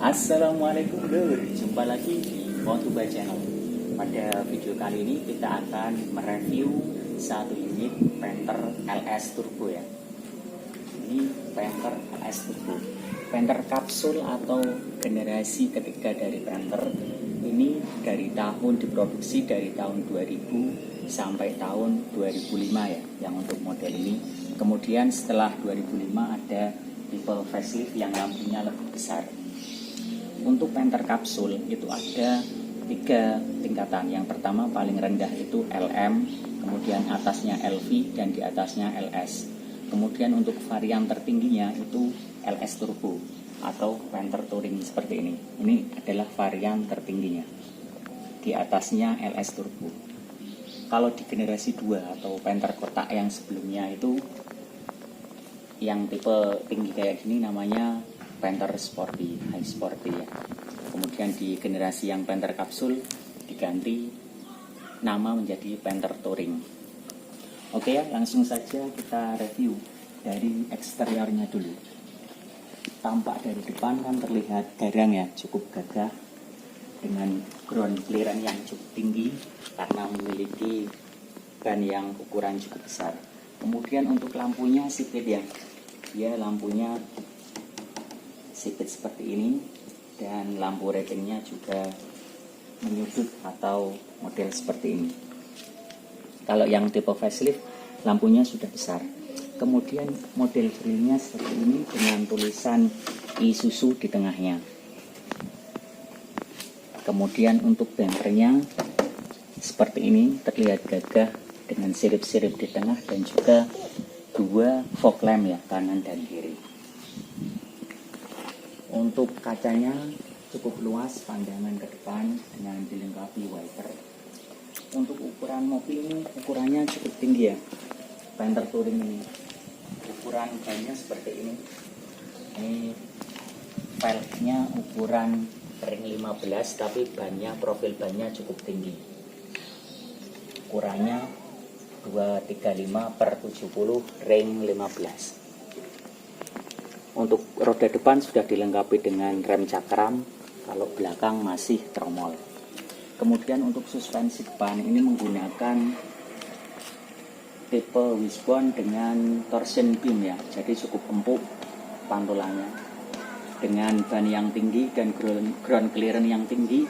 Assalamualaikum Lur, jumpa lagi di Motuba Channel. Pada video kali ini kita akan mereview satu unit Panther LS Turbo ya. Ini Panther LS Turbo, Panther kapsul atau generasi ketiga dari Panther. Ini dari tahun diproduksi dari tahun 2000 sampai tahun 2005 ya, yang untuk model ini. Kemudian setelah 2005 ada tipe facelift yang lampunya lebih besar. Untuk Panther kapsul itu ada 3 tingkatan. Yang pertama paling rendah itu LM, kemudian atasnya LV, dan di atasnya LS. Kemudian untuk varian tertingginya itu LS Turbo atau Panther Touring seperti ini. Ini adalah varian tertingginya. Di atasnya LS Turbo. Kalau di generasi 2 atau Panther kotak yang sebelumnya itu yang tipe tinggi kayak gini namanya Panther Sporty, High Sporty ya. Kemudian di generasi yang Panther kapsul diganti nama menjadi Panther Touring. Oke ya, langsung saja kita review dari eksteriornya dulu. Tampak dari depan kan terlihat garang ya, cukup gagah dengan ground clearance yang cukup tinggi karena memiliki ban yang ukuran cukup besar. Kemudian untuk lampunya sipit ya, dia lampunya sipit seperti ini, dan lampu ratingnya juga menyudut atau model seperti ini. Kalau yang tipe facelift lampunya sudah besar. Kemudian model grillnya seperti ini dengan tulisan Isuzu di tengahnya. Kemudian untuk bumpernya seperti ini, terlihat gagah dengan sirip-sirip di tengah dan juga 2 fog lamp ya, kanan dan kiri. Untuk kacanya cukup luas, pandangan ke depan dengan dilengkapi wiper. Untuk ukuran mobil ini ukurannya cukup tinggi ya, Panther Touring ini. Ukuran bannya seperti ini. Ini velgnya ukuran ring 15, tapi bannya, profil bannya cukup tinggi. Ukurannya 235/70 ring 15. Untuk roda depan sudah dilengkapi dengan rem cakram, kalau belakang masih tromol. Kemudian untuk suspensi depan ini menggunakan tipe wishbone dengan torsion beam ya, jadi cukup empuk pantulannya. Dengan ban yang tinggi dan ground clearance yang tinggi,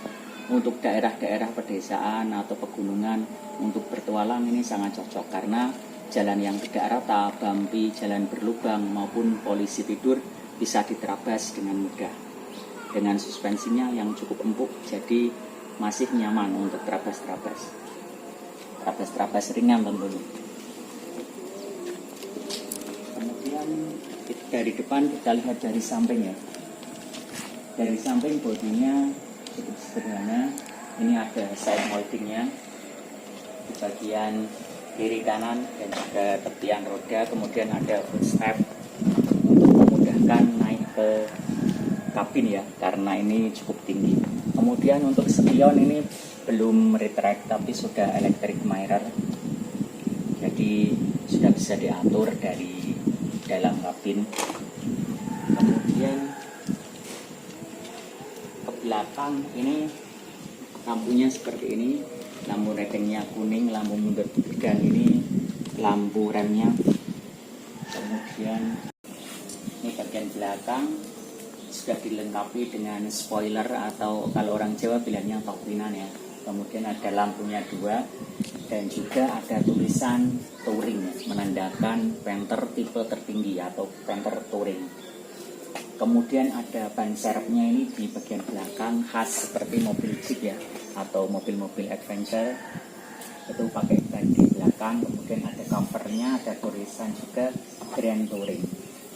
untuk daerah-daerah pedesaan atau pegunungan untuk bertualang ini sangat cocok karena jalan yang tidak rata, bumpy, jalan berlubang maupun polisi tidur bisa diterabas dengan mudah. Dengan suspensinya yang cukup empuk, jadi masih nyaman untuk terabas-terabas. Terabas-terabas ringan tentunya. Kemudian dari depan kita lihat dari samping ya. Dari samping bodinya cukup sederhana. Ini ada side moldingnya di bagian kiri kanan dan juga tepian roda. Kemudian ada footstep untuk memudahkan naik ke kabin ya, karena ini cukup tinggi. Kemudian untuk spion ini belum retract tapi sudah electric mirror, jadi sudah bisa diatur dari dalam kabin. Kemudian ke belakang ini lampunya seperti ini. Lampu ratingnya kuning, lampu mundur dan ini lampu remnya. Kemudian ini bagian belakang sudah dilengkapi dengan spoiler atau kalau orang Jawa bilangnya topinan ya. Kemudian ada lampunya 2 dan juga ada tulisan Touring ya, menandakan Panther tipe tertinggi atau Panther Touring. Kemudian ada ban serepnya ini di bagian belakang, khas seperti mobil Jeep ya, atau mobil-mobil adventure. Itu pakai ban di belakang. Kemudian ada covernya, ada tulisan juga Grand Touring.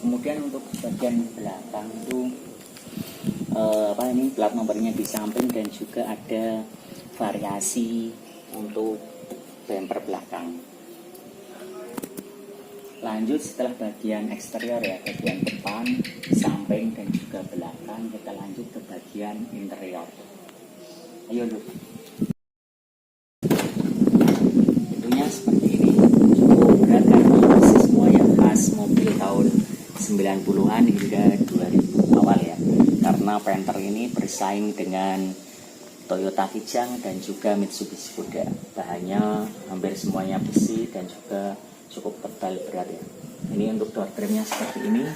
Kemudian untuk bagian belakang itu plat nomornya di samping, dan juga ada variasi untuk bumper belakang. Lanjut setelah bagian eksterior ya, bagian depan, samping, dan juga belakang, kita lanjut ke bagian interior. Ayo lu. Tentunya seperti ini, cukup berat karena masih semua yang khas mobil tahun 90-an hingga 2000 awal ya. Karena Panther ini bersaing dengan Toyota Kijang dan juga Mitsubishi Skoda. Bahannya hampir semuanya besi dan juga cukup tebal berat ya. Ini untuk door trimnya seperti ini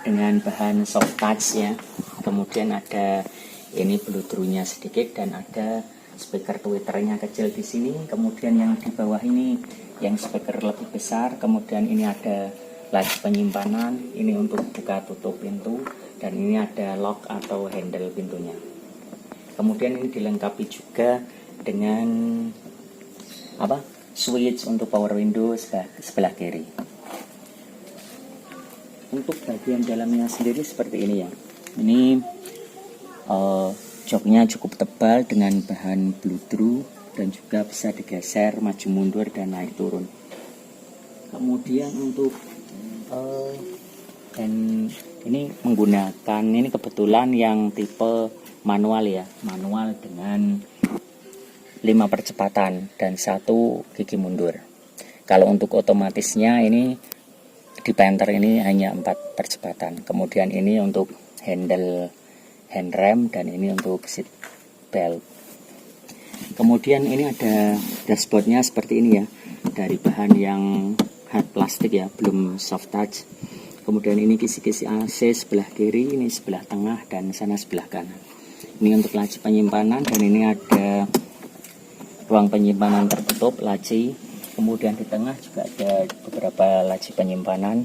dengan bahan soft touch ya. Kemudian ada ini bludrunya sedikit dan ada speaker tweeternya kecil di sini. Kemudian yang di bawah ini yang speaker lebih besar. Kemudian ini ada laci penyimpanan. Ini untuk buka tutup pintu, dan ini ada lock atau handle pintunya. Kemudian ini dilengkapi juga dengan switch untuk power window sebelah kiri. Untuk bagian dalamnya sendiri seperti ini ya. Ini joknya cukup tebal dengan bahan bludru dan juga bisa digeser maju mundur dan naik turun. Kemudian untuk dan ini menggunakan, ini kebetulan yang tipe manual ya, manual dengan 5 percepatan dan 1 gigi mundur. Kalau untuk otomatisnya ini di Panther ini hanya 4 percepatan. Kemudian ini untuk handle handrem dan ini untuk seat belt. Kemudian ini ada dashboardnya seperti ini ya, dari bahan yang hard plastik ya, belum soft touch. Kemudian ini kisi-kisi AC sebelah kiri, ini sebelah tengah, dan sana sebelah kanan. Ini untuk laci penyimpanan, dan ini ada ruang penyimpanan tertutup laci. Kemudian di tengah juga ada beberapa laci penyimpanan.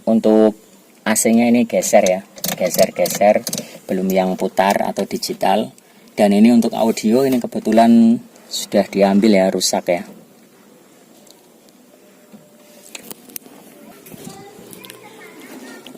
Untuk AC-nya ini geser ya, geser, belum yang putar atau digital. Dan ini untuk audio, ini kebetulan sudah diambil ya, rusak ya.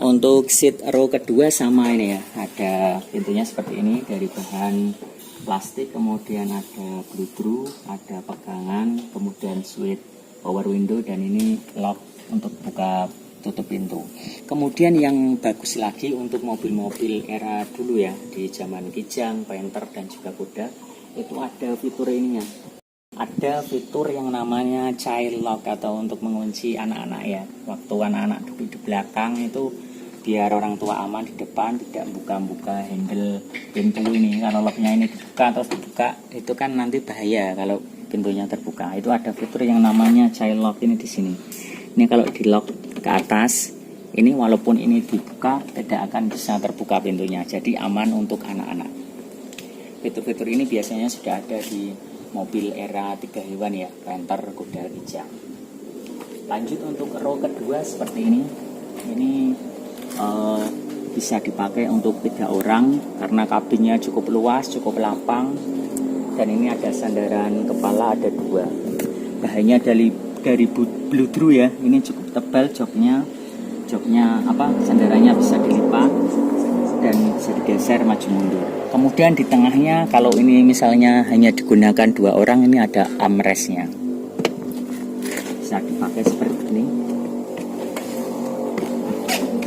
Untuk seat row kedua sama ini ya, ada pintunya seperti ini dari bahan plastik, kemudian ada bludru, ada pegangan, kemudian switch power window, dan ini lock untuk buka tutup pintu. Kemudian yang bagus lagi untuk mobil-mobil era dulu ya, di zaman Kijang, Panther, dan juga Skoda, itu ada fitur ininya. Ada fitur yang namanya child lock atau untuk mengunci anak-anak ya. Waktu anak-anak duduk di belakang itu biar orang tua aman, di depan tidak buka-buka handle pintu ini. Kalau locknya ini dibuka atau dibuka itu kan nanti bahaya kalau pintunya terbuka. Itu ada fitur yang namanya child lock ini di sini. Ini kalau di lock ke atas, ini walaupun ini dibuka tidak akan bisa terbuka pintunya. Jadi aman untuk anak-anak. Fitur-fitur ini biasanya sudah ada di mobil era 3 hewan ya, Panther, Skoda, Kijang. Lanjut untuk row kedua seperti ini. Ini bisa dipakai untuk 3 orang karena kabinnya cukup luas, cukup lapang, dan ini ada sandaran kepala, ada 2. Bahannya dari bludru ya, ini cukup tebal joknya sandarannya bisa dilipat dan bisa digeser maju mundur. Kemudian di tengahnya, kalau ini misalnya hanya digunakan 2 orang, ini ada armrestnya, bisa dipakai seperti ini.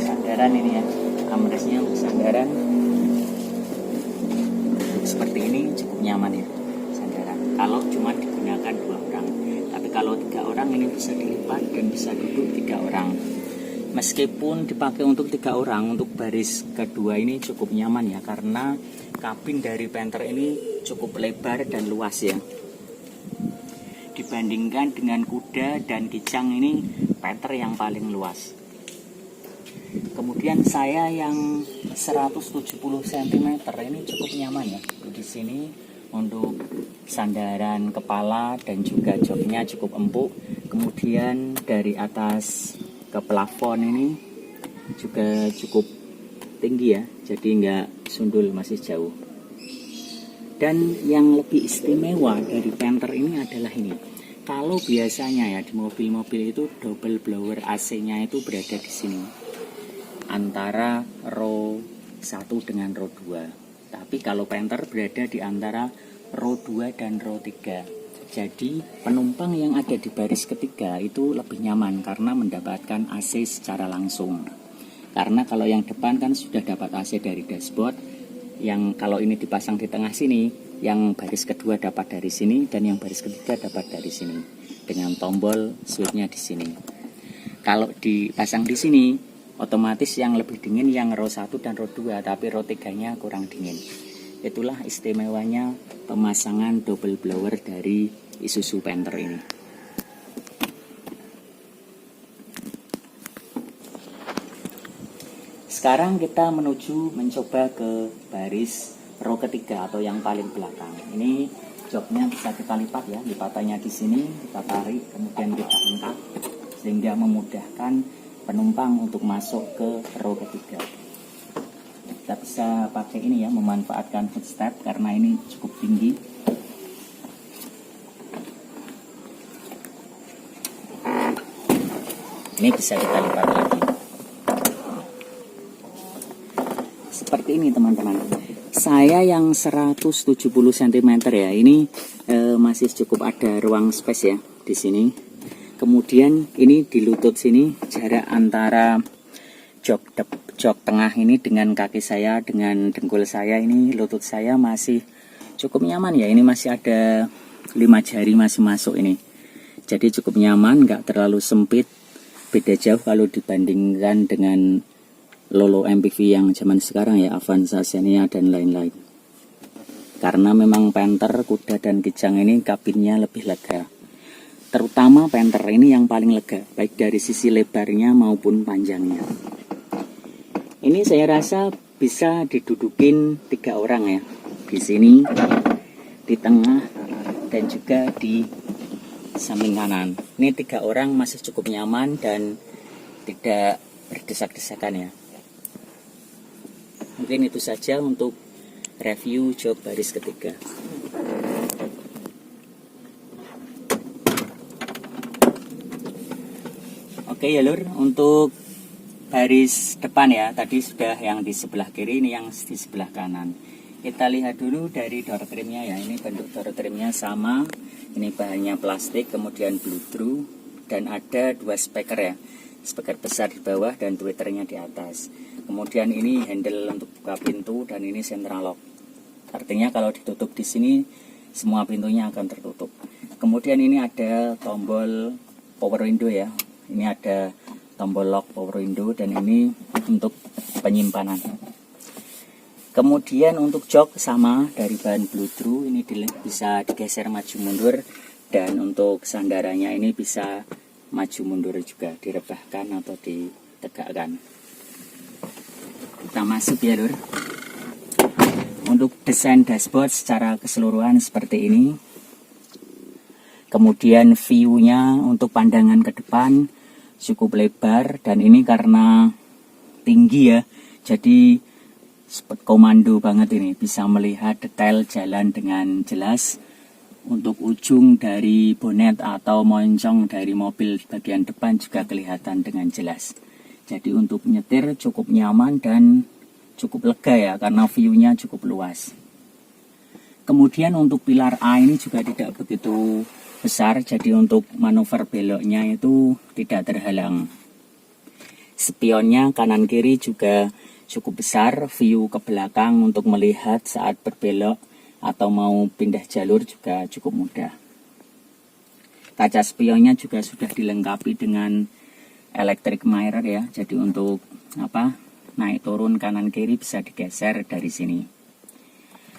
Sandaran ini ya, armrestnya untuk sandaran seperti ini cukup nyaman ya sandaran. Kalau cuma digunakan 2 orang, tapi kalau 3 orang ini bisa dilipat dan bisa duduk 3 orang. Meskipun dipakai untuk 3 orang, untuk baris kedua ini cukup nyaman ya, karena kabin dari Panther ini cukup lebar dan luas ya. Dibandingkan dengan Skoda dan Kijang, ini Panther yang paling luas. Kemudian saya yang 170 cm ini cukup nyaman ya. Di sini untuk sandaran kepala dan juga joknya cukup empuk. Kemudian dari atas ke plafon ini juga cukup tinggi ya, jadi nggak sundul, masih jauh. Dan yang lebih istimewa dari Panther ini adalah ini. Kalau biasanya ya di mobil-mobil itu double blower AC-nya itu berada di sini, antara row 1 dengan row 2. Tapi kalau Panther berada di antara row 2 dan row 3. Jadi penumpang yang ada di baris ketiga itu lebih nyaman karena mendapatkan AC secara langsung. Karena kalau yang depan kan sudah dapat AC dari dashboard, yang kalau ini dipasang di tengah sini, yang baris kedua dapat dari sini dan yang baris ketiga dapat dari sini dengan tombol switch-nya di sini. Kalau dipasang di sini, otomatis yang lebih dingin yang row 1 dan row 2, tapi row 3-nya kurang dingin. Itulah istimewanya pemasangan double blower dari Isuzu Panther ini. Sekarang kita mencoba ke baris row ketiga atau yang paling belakang. Ini joknya bisa kita lipat ya, lipatnya di sini, kita tarik, kemudian kita angkat sehingga memudahkan penumpang untuk masuk ke row ketiga. Kita bisa pakai ini ya, memanfaatkan footstep karena ini cukup tinggi. Ini bisa kita lipat lagi. Seperti ini teman-teman. Saya yang 170 cm ya, ini masih cukup ada ruang space ya di sini. Kemudian ini di lutut sini jarak antara jok tengah ini dengan kaki saya, dengan dengkul saya ini, lutut saya masih cukup nyaman ya. Ini masih ada 5 jari masih masuk ini. Jadi cukup nyaman, nggak terlalu sempit. Beda jauh kalau dibandingkan dengan Lolo MPV yang zaman sekarang ya, Avanza, Xenia dan lain-lain. Karena memang Panther, kuda dan kijang ini kabinnya lebih lega. Terutama Panther ini yang paling lega, baik dari sisi lebarnya maupun panjangnya. Ini saya rasa bisa didudukin 3 orang ya. Di sini, di tengah, dan juga di samping kanan. Ini 3 orang masih cukup nyaman dan tidak berdesak-desakan ya. Mungkin itu saja untuk review jok baris ketiga. Oke ya lur, untuk baris depan ya, tadi sudah yang di sebelah kiri, ini yang di sebelah kanan. Kita lihat dulu dari door trimnya ya. Ini bentuk door trimnya sama, ini bahannya plastik, kemudian blue through, dan ada 2 speaker ya, speaker besar di bawah dan tweeternya di atas. Kemudian ini handle untuk buka pintu dan ini central lock. Artinya kalau ditutup di sini semua pintunya akan tertutup. Kemudian ini ada tombol power window ya. Ini ada tombol lock power window dan ini untuk penyimpanan. Kemudian untuk jok sama dari bahan blue through, ini bisa digeser maju mundur, dan untuk sandarannya ini bisa maju mundur juga, direbahkan atau ditegakkan. Kita masuk ya lur. Untuk desain dashboard secara keseluruhan seperti ini. Kemudian view-nya untuk pandangan ke depan cukup lebar, dan ini karena tinggi ya, jadi seperti komando banget ini, bisa melihat detail jalan dengan jelas. Untuk ujung dari bonet atau moncong dari mobil bagian depan juga kelihatan dengan jelas. Jadi untuk nyetir cukup nyaman dan cukup lega ya, karena view-nya cukup luas. Kemudian untuk pilar A ini juga tidak begitu besar, jadi untuk manuver beloknya itu tidak terhalang. Spionnya kanan kiri juga cukup besar, view ke belakang untuk melihat saat berbelok atau mau pindah jalur juga cukup mudah. Kaca spionnya juga sudah dilengkapi dengan electric mirror ya, jadi untuk naik turun kanan kiri bisa digeser dari sini.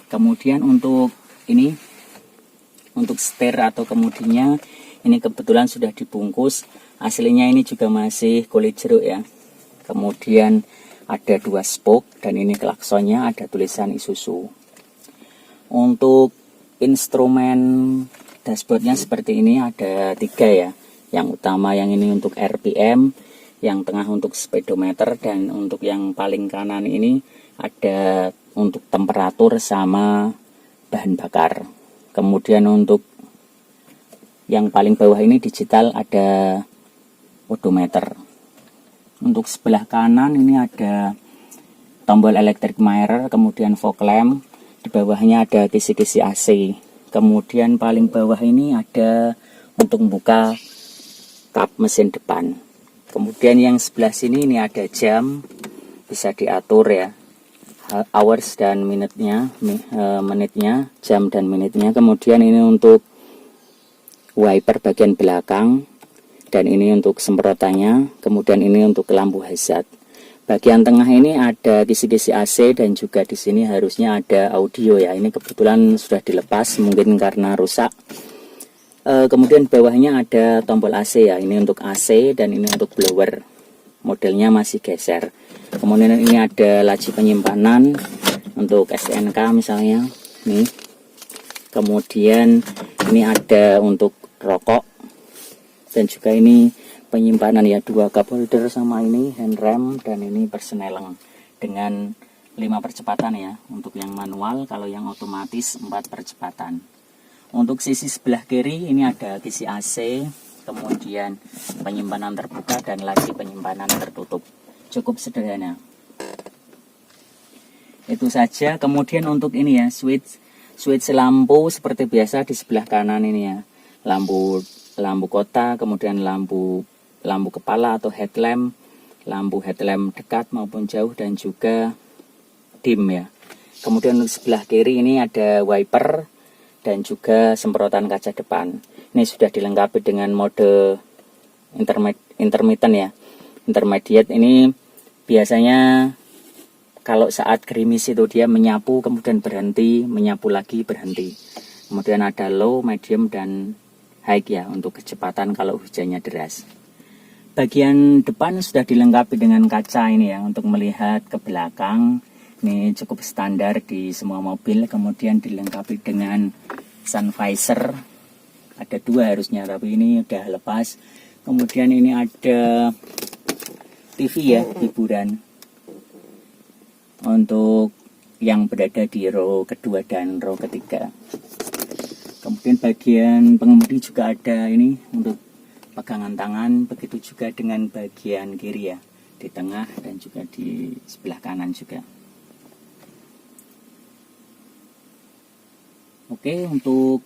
Kemudian untuk ini, untuk setir atau kemudinya ini kebetulan sudah dibungkus, aslinya ini juga masih kulit jeruk ya. Kemudian ada 2 spoke dan ini klaksonnya ada tulisan Isuzu. Untuk instrumen dashboardnya seperti ini, ada 3 ya. Yang utama yang ini untuk RPM, yang tengah untuk speedometer, dan untuk yang paling kanan ini ada untuk temperatur sama bahan bakar. Kemudian untuk yang paling bawah ini digital, ada odometer. Untuk sebelah kanan ini ada tombol electric mirror, kemudian fog lamp, di bawahnya ada kisi-kisi AC. Kemudian paling bawah ini ada untuk membuka kap mesin depan. Kemudian yang sebelah sini ini ada jam, bisa diatur ya, hours dan menitnya, jam dan menitnya. Kemudian ini untuk wiper bagian belakang, dan ini untuk semprotannya. Kemudian ini untuk lampu hazard. Bagian tengah ini ada kisi-kisi AC, dan juga di sini harusnya ada audio ya. Ini kebetulan sudah dilepas, mungkin karena rusak. Kemudian bawahnya ada tombol AC ya. Ini untuk AC dan ini untuk blower. Modelnya masih geser. Kemudian ini ada laci penyimpanan untuk SNK misalnya. Nih. Kemudian ini ada untuk rokok, dan juga ini penyimpanan ya, 2 cup holder sama ini hand rem, dan ini persneleng dengan 5 percepatan ya untuk yang manual. Kalau yang otomatis 4 percepatan. Untuk sisi sebelah kiri ini ada kisi AC, kemudian penyimpanan terbuka dan laci penyimpanan tertutup. Cukup sederhana. Itu saja. Kemudian untuk ini ya, switch lampu seperti biasa di sebelah kanan ini ya. Lampu kota, kemudian lampu kepala atau headlamp, lampu headlamp dekat maupun jauh, dan juga dim ya. Kemudian untuk sebelah kiri ini ada wiper dan juga semprotan kaca depan. Ini sudah dilengkapi dengan mode intermittent ya. Intermediate ini biasanya kalau saat gerimis itu dia menyapu kemudian berhenti, menyapu lagi berhenti. Kemudian ada low, medium, dan high ya untuk kecepatan kalau hujannya deras. Bagian depan sudah dilengkapi dengan kaca ini ya untuk melihat ke belakang. Ini cukup standar di semua mobil. Kemudian dilengkapi dengan sun visor. Ada 2 harusnya, tapi ini udah lepas. Kemudian ini ada TV ya, hiburan untuk yang berada di row kedua dan row ketiga. Kemudian bagian pengemudi juga ada ini untuk pegangan tangan, begitu juga dengan bagian kiri ya, di tengah dan juga di sebelah kanan juga. Oke, untuk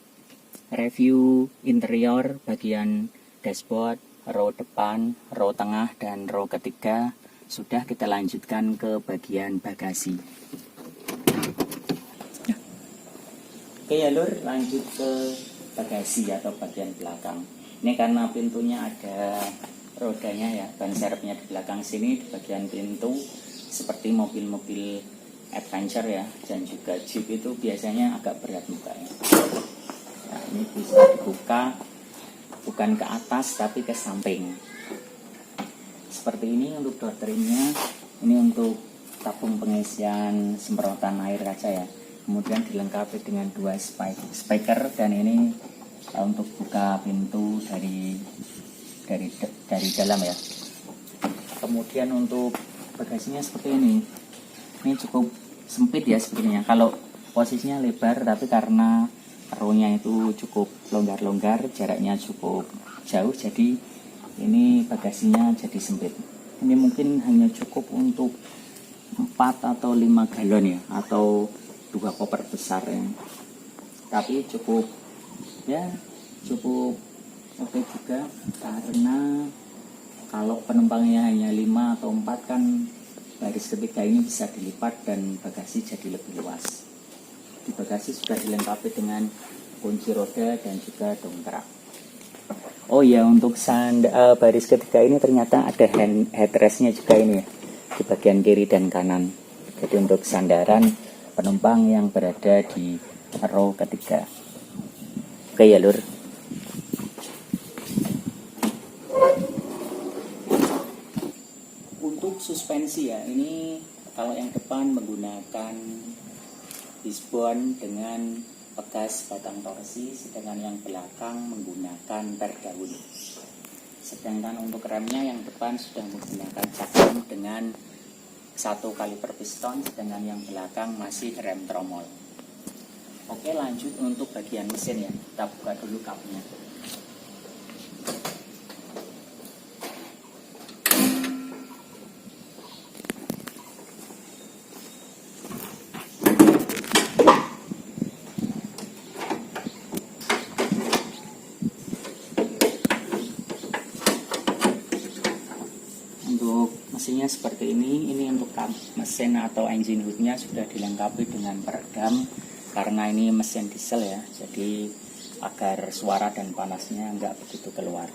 review interior bagian dashboard, row depan, row tengah, dan row ketiga sudah. Kita lanjutkan ke bagian bagasi. Oke ya lur, lanjut ke bagasi atau bagian belakang. Ini karena pintunya ada rodanya ya, ban serepnya di belakang sini di bagian pintu, seperti mobil-mobil adventure ya, dan juga jeep itu biasanya agak berat bukanya. Nah, ini bisa dibuka bukan ke atas tapi ke samping. Seperti ini untuk door trimnya. Ini untuk tabung pengisian semprotan air kaca ya. Kemudian dilengkapi dengan 2 speaker, dan ini untuk buka pintu dari dalam ya. Kemudian untuk bagasinya seperti ini. Ini cukup sempit ya sepertinya. Kalau posisinya lebar, tapi karena row-nya itu cukup longgar-longgar, jaraknya cukup jauh, jadi ini bagasinya jadi sempit. Ini mungkin hanya cukup untuk 4 atau 5 galon ya, atau 2 koper besar ya. Tapi cukup oke juga, karena kalau penumpangnya hanya 5 atau 4 kan baris ketiga ini bisa dilipat dan bagasi jadi lebih luas. Di bagasi sudah dilengkapi dengan kunci roda dan juga dongkrak. Oh ya, untuk baris ketiga ini ternyata ada headrestnya juga ini ya, di bagian kiri dan kanan. Jadi untuk sandaran penumpang yang berada di row ketiga. Oke ya lur. Untuk suspensi ya, ini kalau yang depan menggunakan Disbone dengan pegas batang torsi, sedangkan yang belakang menggunakan per daun. Sedangkan untuk remnya yang depan sudah menggunakan cakram dengan 1 kaliper piston, sedangkan yang belakang masih rem tromol. Oke, lanjut untuk bagian mesin ya. Kita buka dulu kapnya. Untuk mesinnya seperti ini untuk mesin atau engine hoodnya sudah dilengkapi dengan peredam, karena ini mesin diesel ya, jadi agar suara dan panasnya nggak begitu keluar.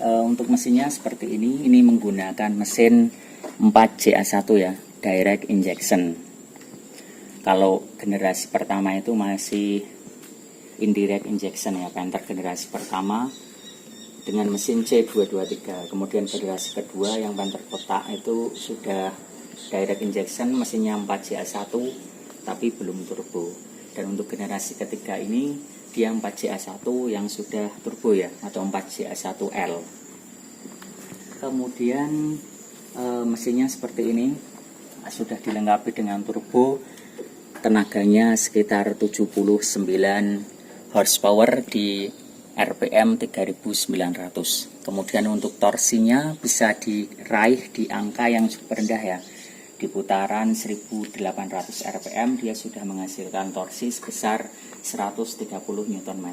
Untuk mesinnya seperti ini menggunakan mesin 4JA1 ya, direct injection. Kalau generasi pertama itu masih indirect injection ya, Panther generasi pertama dengan mesin C223. Kemudian generasi kedua yang Panther kotak itu sudah direct injection, mesinnya 4JA1 tapi belum turbo. Dan untuk generasi ketiga ini dia 4JA1 yang sudah turbo ya, atau 4JA1L. Kemudian mesinnya seperti ini, sudah dilengkapi dengan turbo, tenaganya sekitar 79 horsepower di RPM 3900. Kemudian untuk torsinya bisa diraih di angka yang cukup rendah ya. Di putaran 1800 RPM dia sudah menghasilkan torsi sebesar 130 Nm.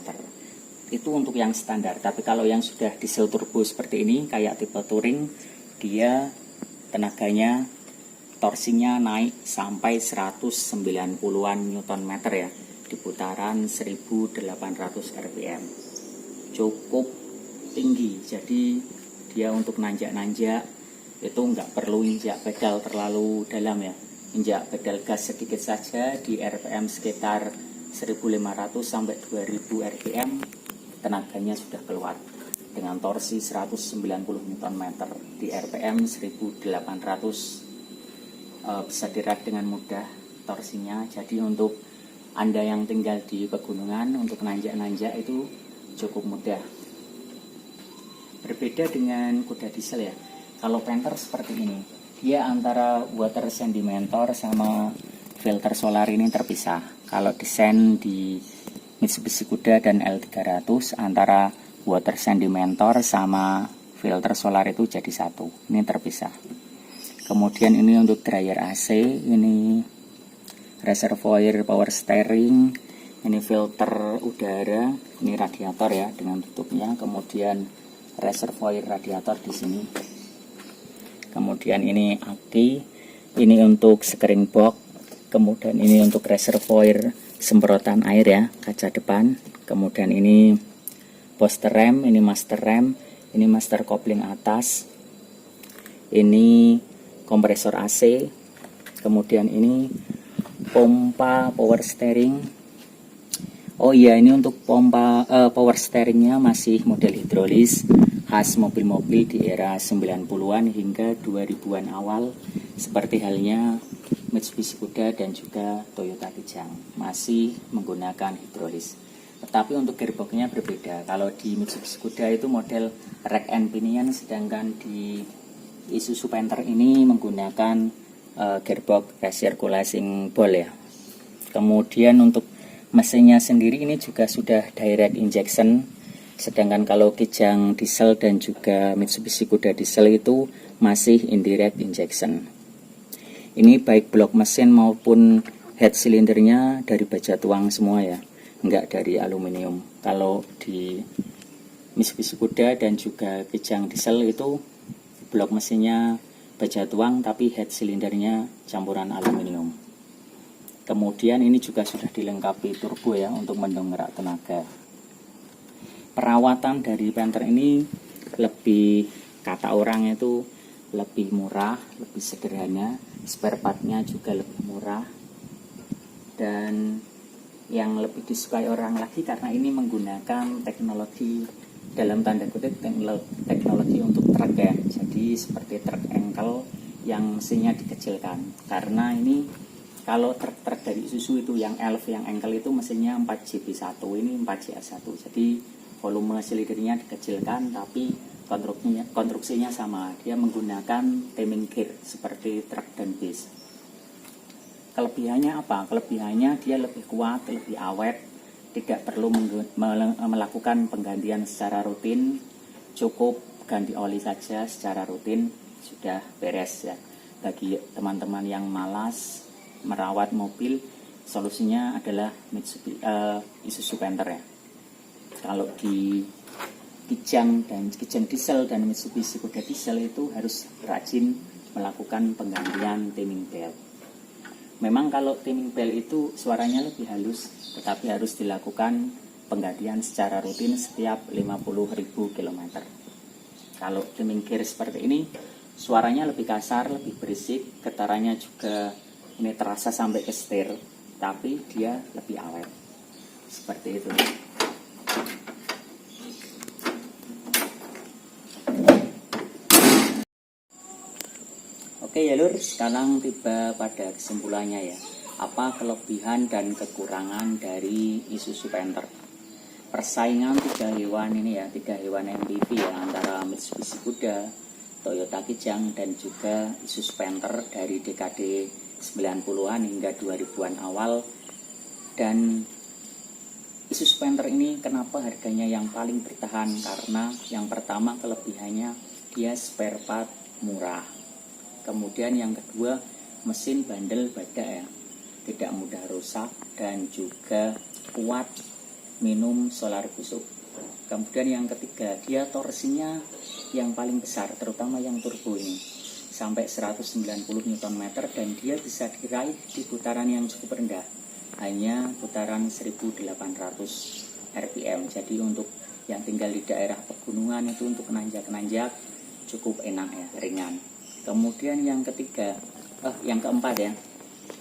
Itu untuk yang standar. Tapi kalau yang sudah diesel turbo seperti ini, kayak tipe touring, dia tenaganya, torsinya naik sampai 190-an Nm ya, di putaran 1800 RPM. Cukup tinggi, jadi dia untuk nanjak-nanjak itu nggak perlu injak pedal terlalu dalam ya, injak pedal gas sedikit saja di RPM sekitar 1500 sampai 2000 RPM tenaganya sudah keluar dengan torsi 190 Nm di RPM 1800. Bisa diraih dengan mudah torsinya. Jadi untuk Anda yang tinggal di pegunungan, untuk nanjak-nanjak itu cukup mudah. Berbeda dengan kuda diesel ya. Kalau Panther seperti ini, dia antara water sedimentor sama filter solar ini terpisah. Kalau desain di Mitsubishi Kuda dan L300, antara water sedimentor sama filter solar itu jadi satu. Ini terpisah. Kemudian ini untuk dryer AC, ini reservoir power steering, ini filter udara, ini radiator ya dengan tutupnya. Kemudian reservoir radiator di sini. Kemudian ini aki, ini untuk screen box, kemudian ini untuk reservoir semprotan air ya, kaca depan. Kemudian ini booster rem, ini master rem, ini master kopling atas, ini kompresor AC, kemudian ini pompa power steering. Oh iya, ini untuk pompa power steeringnya masih model hidrolis, khas mobil-mobil di era 90-an hingga 2000-an awal, seperti halnya Mitsubishi Kuda dan juga Toyota Kijang, masih menggunakan hidrolis. Tetapi untuk gearboxnya berbeda. Kalau di Mitsubishi Kuda itu model rack and pinion, sedangkan di Isuzu Panther ini menggunakan gearbox recirculating ball ya. Kemudian untuk mesinnya sendiri ini juga sudah direct injection. Sedangkan kalau Kijang diesel dan juga Mitsubishi Kuda diesel itu masih indirect injection. Ini baik blok mesin maupun head silindernya dari baja tuang semua ya, enggak dari aluminium. Kalau di Mitsubishi Kuda dan juga Kijang diesel itu blok mesinnya baja tuang tapi head silindernya campuran aluminium. Kemudian ini juga sudah dilengkapi turbo ya untuk mendongkrak tenaga. Perawatan dari Panther ini lebih, kata orang itu lebih murah, lebih sederhana, spare partnya juga lebih murah, dan yang lebih disukai orang lagi karena ini menggunakan teknologi, dalam tanda kutip teknologi untuk truk ya, jadi seperti truk engkel yang mesinnya dikecilkan. Karena ini kalau truk-truk dari Isuzu itu yang elf, yang engkel itu mesinnya 4JB1, ini 4JA1, jadi volume silidernya dikecilkan, tapi konstruksinya sama. Dia menggunakan timing gear seperti truk dan bis. Kelebihannya apa? Kelebihannya dia lebih kuat, lebih awet, tidak perlu melakukan penggantian secara rutin, cukup ganti oli saja secara rutin, sudah beres ya. Bagi teman-teman yang malas merawat mobil, solusinya adalah Isuzu Panther ya. Kalau di Kijang diesel dan Mitsubishi kuda diesel itu harus rajin melakukan penggantian timing belt. Memang kalau timing belt itu suaranya lebih halus, tetapi harus dilakukan penggantian secara rutin setiap 50.000 km. Kalau timing gear seperti ini, suaranya lebih kasar, lebih berisik, getarannya juga ini terasa sampai ke setir, tapi dia lebih awet. Seperti itu. Oke ya lur, sekarang tiba pada kesimpulannya ya. Apa kelebihan dan kekurangan dari Isuzu Panther? Persaingan tiga hewan MPV ya, antara Mitsubishi Kuda, Toyota Kijang, dan juga Isuzu Panther dari dekade 90-an hingga 2000-an awal. Dan Isuzu Panther ini kenapa harganya yang paling bertahan? Karena yang pertama kelebihannya dia spare part murah. Kemudian yang kedua, mesin bandel badak ya, tidak mudah rusak dan juga kuat minum solar busuk. Kemudian yang ketiga, dia torsinya yang paling besar, terutama yang turbo ini, sampai 190 Nm, dan dia bisa diraih di putaran yang cukup rendah, hanya putaran 1800 rpm. Jadi untuk yang tinggal di daerah pegunungan itu untuk nanjak-nanjak cukup enak ya, ringan. Kemudian yang keempat ya,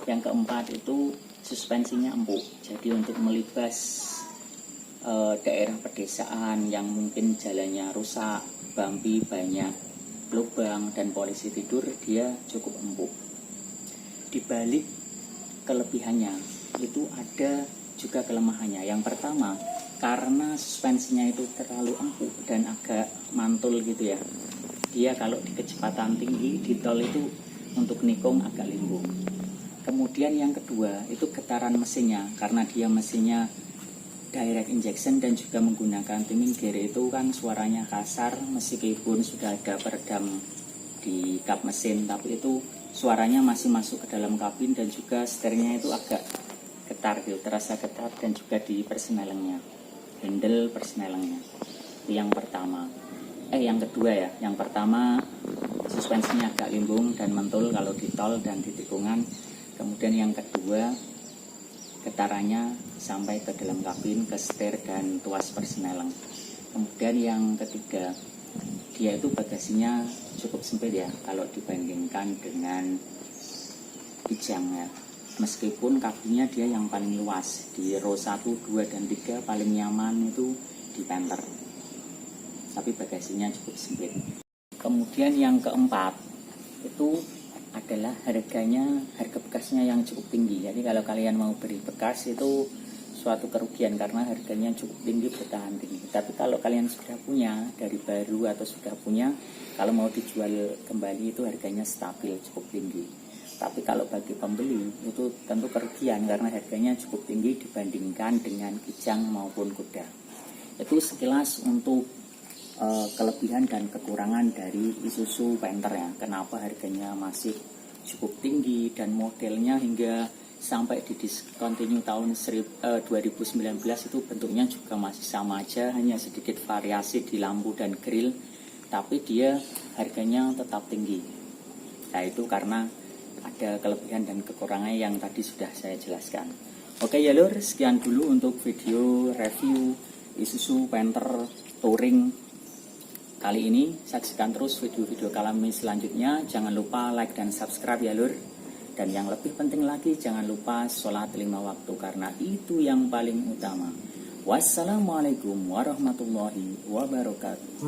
yang keempat itu suspensinya empuk. Jadi untuk melibas daerah pedesaan yang mungkin jalannya rusak, bumpy, banyak lubang dan polisi tidur, dia cukup empuk. Di balik kelebihannya itu ada juga kelemahannya. Yang pertama, karena suspensinya itu terlalu empuk dan agak mantul gitu ya, dia kalau di kecepatan tinggi di tol itu untuk nikung agak limbung. Kemudian yang kedua itu getaran mesinnya, karena dia mesinnya direct injection dan juga menggunakan timing gear, itu kan suaranya kasar meskipun sudah ada peredam di kap mesin, tapi itu suaranya masih masuk ke dalam kabin dan juga setirnya itu agak getar gitu, terasa getar, dan juga di persnelengnya, handle persnelengnya. Itu yang pertama. Yang kedua ya, yang pertama suspensinya agak limbung dan mentul kalau di tol dan di tikungan. Kemudian yang kedua, getarannya sampai ke dalam kabin, ke setir dan tuas persneleng. Kemudian yang ketiga, dia itu bagasinya cukup sempit ya kalau dibandingkan dengan Kijang ya. Meskipun kabinnya dia yang paling luas, di row 1, 2, dan 3 paling nyaman itu di Panther, tapi bagasinya cukup sempit. Kemudian yang keempat itu adalah harga bekasnya yang cukup tinggi. Jadi kalau kalian mau beli bekas itu suatu kerugian karena harganya cukup tinggi, bertahan tinggi. Tapi kalau kalian sudah punya dari baru atau sudah punya, kalau mau dijual kembali itu harganya stabil, cukup tinggi. Tapi kalau bagi pembeli itu tentu kerugian karena harganya cukup tinggi dibandingkan dengan Kijang maupun Kuda. Itu sekilas untuk kelebihan dan kekurangan dari Isuzu Panther ya. Kenapa harganya masih cukup tinggi dan modelnya hingga sampai di discontinue tahun 2019 itu bentuknya juga masih sama aja, hanya sedikit variasi di lampu dan grill, tapi dia harganya tetap tinggi. Nah itu karena ada kelebihan dan kekurangannya yang tadi sudah saya jelaskan. Oke ya lur, sekian dulu untuk video review Isuzu Panther Touring kali ini. Saksikan terus video-video kami selanjutnya. Jangan lupa like dan subscribe ya lur. Dan yang lebih penting lagi, jangan lupa sholat 5 waktu, karena itu yang paling utama. Wassalamualaikum warahmatullahi wabarakatuh.